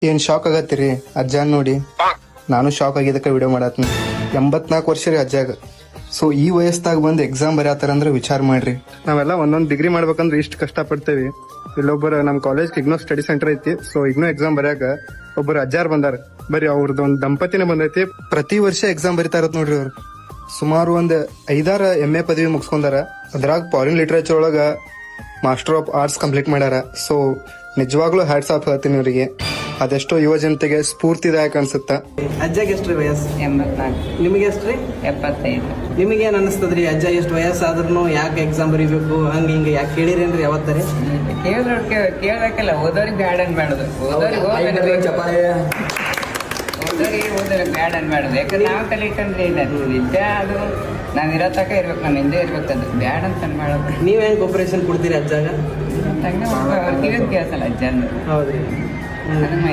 ಏನ್ ಶಾಕ್ ಆಗತ್ತೀರಿ ಅಜ್ಜಾನ್ ನೋಡಿ? ನಾನು ಶಾಕ್ ಆಗಿದ್ದಕ್ಕೆ ವಿಡಿಯೋ ಮಾಡತ್ನಿ. 84 ವರ್ಷ ರೀ ಅಜ್ಜಾಗ. ಸೊ ಈ ವಯಸ್ಸಾಗ ಬಂದು ಎಕ್ಸಾಮ್ ಬರೆಯತ್ತಾರಂದ್ರೆ ವಿಚಾರ ಮಾಡ್ರಿ. ನಾವೆಲ್ಲ ಒಂದೊಂದು ಡಿಗ್ರಿ ಮಾಡ್ಬೇಕಂದ್ರೆ ಇಷ್ಟು ಕಷ್ಟ ಪಡ್ತೇವಿ. ಇಲ್ಲೊಬ್ಬರ ನಮ್ ಕಾಲೇಜ್ ಇಗ್ನೋ ಸ್ಟಡಿ ಸೆಂಟರ್ ಐತಿ. ಸೊ ಇಗ್ನೋ ಎಕ್ಸಾಮ್ ಬರ್ಯಾಕ ಒಬ್ಬರು ಅಜ್ಜಾರ್ ಬಂದಾರ. ಬರೀ ಅವ್ರದ್ದು ಒಂದು ದಂಪತಿನೇ ಬಂದೈತಿ. ಪ್ರತಿ ವರ್ಷ ಎಕ್ಸಾಮ್ ಬರಿತಾ ಇರತ್ ನೋಡ್ರಿ ಅವ್ರು. ಸುಮಾರು ಒಂದ್ 5-6 MA ಪದವಿ ಮುಗಿಸ್ಕೊಂಡಾರ. ಅದ್ರಾಗ ಫಾರಿನ್ ಲಿಟರೇಚರ್ ಒಳಗ ಮಾಸ್ಟರ್ ಆಫ್ ಆರ್ಟ್ಸ್ ಕಂಪ್ಲೀಟ್ ಮಾಡ್ಯಾರ. ಸೊ ನಿಜವಾಗ್ಲೂ ಹ್ಯಾಟ್ಸ್ ಆಫ್ ಹೇಳ್ತೀನಿ ಅವರಿಗೆ. ಅದೆಷ್ಟೋ ಯುವ ಜನತೆಗೆ ಸ್ಫೂರ್ತಿದಾಯಕ ಅನ್ಸುತ್ತ. ಅಜ್ಜಾಗ ಎಷ್ಟ್ರಿ ವಯಸ್ಸು? 84. ನಿಮಗೆ ಎಷ್ಟ್ರಿ? 75. ನಿಮಗೇನ್ ಅನಿಸ್ತದ್ರಿ ಅಜ್ಜ ಎಷ್ಟು ವಯಸ್ಸಾದ್ರೂ ಯಾಕೆ ಎಕ್ಸಾಮ್ ಬರೀಬೇಕು ಹಂಗ ಹಿಂಗ ಯಾಕೆ ಕೇಳಿರೇನ್ರಿ ಯಾವತ್ತಾರೆ? ಕೇಳಬೇಕಲ್ಲ, ಓದೋರಿಗೆ ಬ್ಯಾಡ್ ಅನ್ಬೇಡದು. ಓದೋರಿಗೆ ಬ್ಯಾಡ್ ಅನ್ಬೇಡದು. ಯಾಕಂದ್ರೆ ನಾವು ಕಲಿಕಂದ್ರೆ ಏನಾದ್ರು ನಿಜ ಅದು ನಾವ್ ಇರೋ ತಕ ಇರ್ಬೇಕು, ನಮ್ಮ ಹಿಂದೆ ಇರ್ಬೇಕು. ಅದು ಬ್ಯಾಡ್ ಅಂತ ಅನ್ಬೇಡದು. ನೀವ್ ಹೆಂಗ್ ಕೋಪರೇಷನ್ ಕೊಡ್ತೀರಿ ಅಜ್ಜಾಗ? ತಂಗ ಕಿವಿದ್ ಕೇಳ್ಸಲ್ಲ ಅಜ್ಜ ಅಂದ್ರೆ. ಹೌದ್ರಿ. ಅದನ್ನ